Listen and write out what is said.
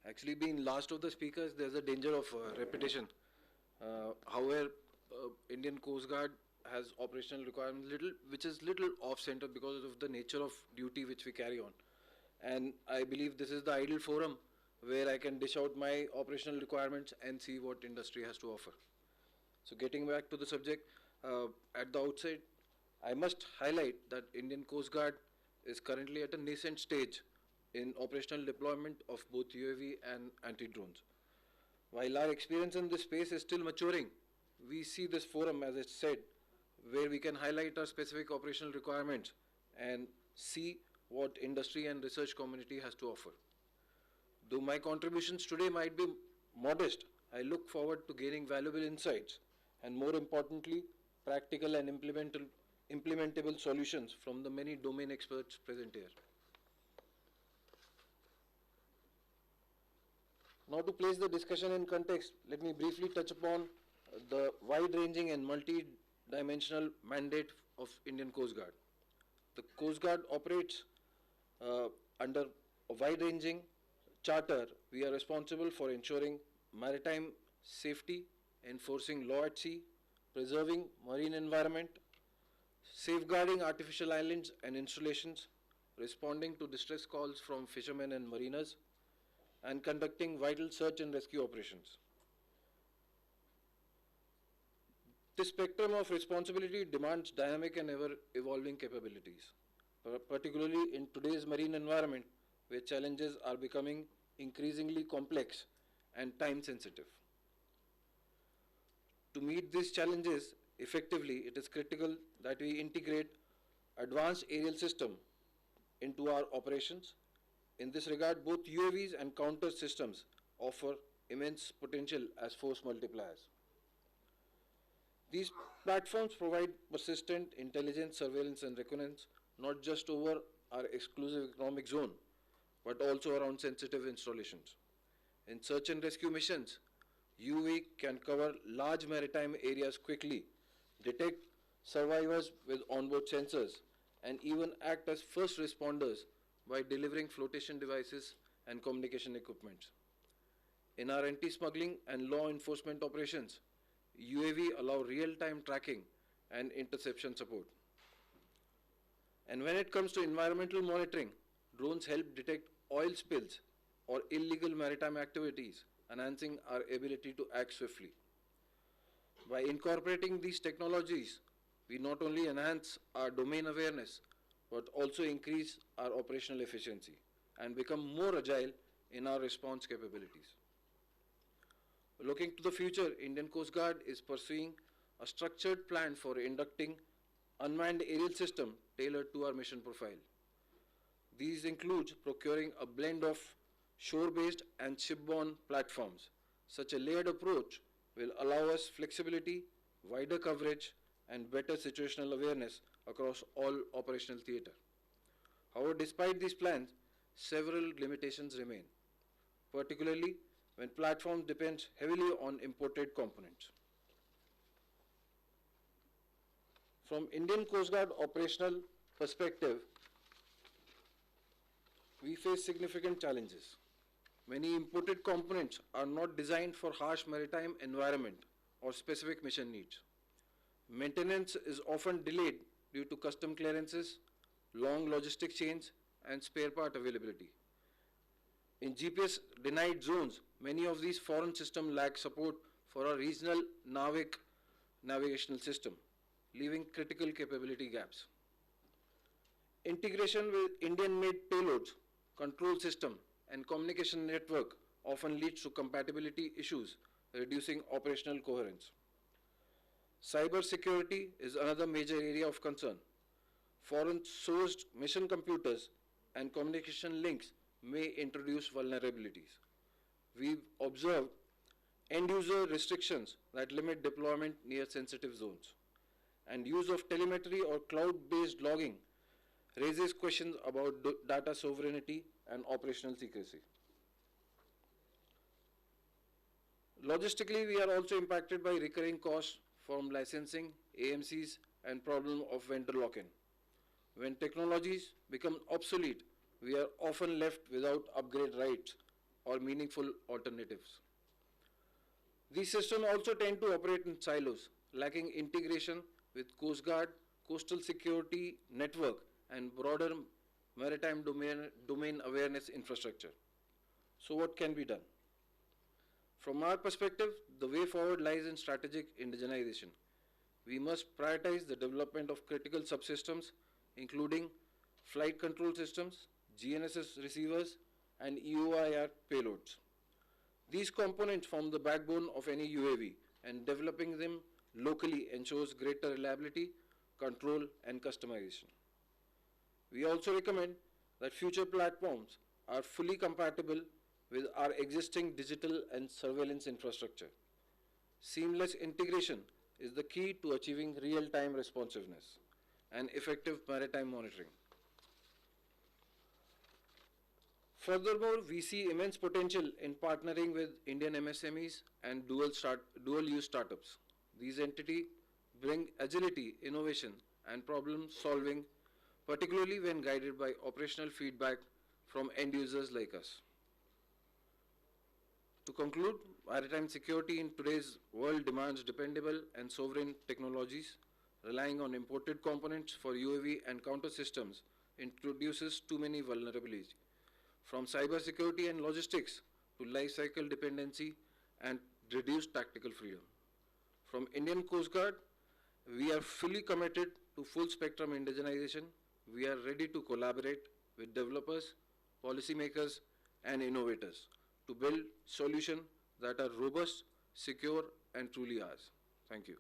Actually, being last of the speakers, there's a danger of repetition. However, Indian Coast Guard has operational requirements which is little off-center because of the nature of duty which we carry on. And I believe this is the ideal forum where I can dish out my operational requirements and see what industry has to offer. So getting back to the subject, at the outset, I must highlight that Indian Coast Guard is currently at a nascent stage in operational deployment of both UAV and anti-drones. While our experience in this space is still maturing, we see this forum, as I said, where we can highlight our specific operational requirements and see what industry and research community has to offer. Though my contributions today might be modest, I look forward to gaining valuable insights and, more importantly, practical and implementable solutions from the many domain experts present here. Now, to place the discussion in context, let me briefly touch upon the wide-ranging and multi-dimensional mandate of Indian Coast Guard. The Coast Guard operates under a wide-ranging charter. We are responsible for ensuring maritime safety, enforcing law at sea, preserving marine environment, safeguarding artificial islands and installations, responding to distress calls from fishermen and mariners, and conducting vital search and rescue operations. This spectrum of responsibility demands dynamic and ever-evolving capabilities, particularly in today's marine environment, where challenges are becoming increasingly complex and time-sensitive. To meet these challenges effectively, it is critical that we integrate advanced aerial system into our operations. In this regard, both UAVs and counter systems offer immense potential as force multipliers. These platforms provide persistent intelligence, surveillance and reconnaissance not just over our exclusive economic zone, but also around sensitive installations. In search and rescue missions, UAV can cover large maritime areas quickly, detect survivors with onboard sensors, and even act as first responders by delivering flotation devices and communication equipment. In our anti-smuggling and law enforcement operations, UAV allow real-time tracking and interception support. And when it comes to environmental monitoring, drones help detect oil spills or illegal maritime activities, enhancing our ability to act swiftly. By incorporating these technologies, we not only enhance our domain awareness, but also increase our operational efficiency and become more agile in our response capabilities. Looking to the future, Indian Coast Guard is pursuing a structured plan for inducting unmanned aerial system tailored to our mission profile. These include procuring a blend of shore-based and shipborne platforms. Such a layered approach will allow us flexibility, wider coverage, and better situational awareness across all operational theatre. However, despite these plans, several limitations remain, particularly when platforms depend heavily on imported components. From Indian Coast Guard operational perspective, we face significant challenges. Many imported components are not designed for harsh maritime environment or specific mission needs. Maintenance is often delayed due to custom clearances, long logistic chains, and spare part availability. In GPS denied zones, many of these foreign systems lack support for a regional NAVIC navigational system, leaving critical capability gaps. Integration with Indian-made payloads, control system, and communication network often leads to compatibility issues, reducing operational coherence. Cyber security is another major area of concern. Foreign-sourced mission computers and communication links may introduce vulnerabilities. We've observed end-user restrictions that limit deployment near sensitive zones. And use of telemetry or cloud-based logging raises questions about data sovereignty and operational secrecy. Logistically, we are also impacted by recurring costs from licensing, AMCs, and problem of vendor lock-in. When technologies become obsolete, we are often left without upgrade rights, or meaningful alternatives. These systems also tend to operate in silos, lacking integration with Coast Guard, coastal security network, and broader maritime domain awareness infrastructure. So what can be done? From our perspective, the way forward lies in strategic indigenization. We must prioritize the development of critical subsystems, including flight control systems, GNSS receivers, and EOIR payloads. These components form the backbone of any UAV, and developing them locally ensures greater reliability, control, and customization. We also recommend that future platforms are fully compatible with our existing digital and surveillance infrastructure. Seamless integration is the key to achieving real-time responsiveness and effective maritime monitoring. Furthermore, we see immense potential in partnering with Indian MSMEs and dual-use startups. These entities bring agility, innovation, and problem solving, particularly when guided by operational feedback from end users like us. To conclude, maritime security in today's world demands dependable and sovereign technologies. Relying on imported components for UAV and counter systems introduces too many vulnerabilities, from cybersecurity and logistics to life cycle dependency and reduced tactical freedom. From Indian Coast Guard, we are fully committed to full spectrum indigenization. We are ready to collaborate with developers, policymakers, and innovators to build solutions that are robust, secure, and truly ours. Thank you.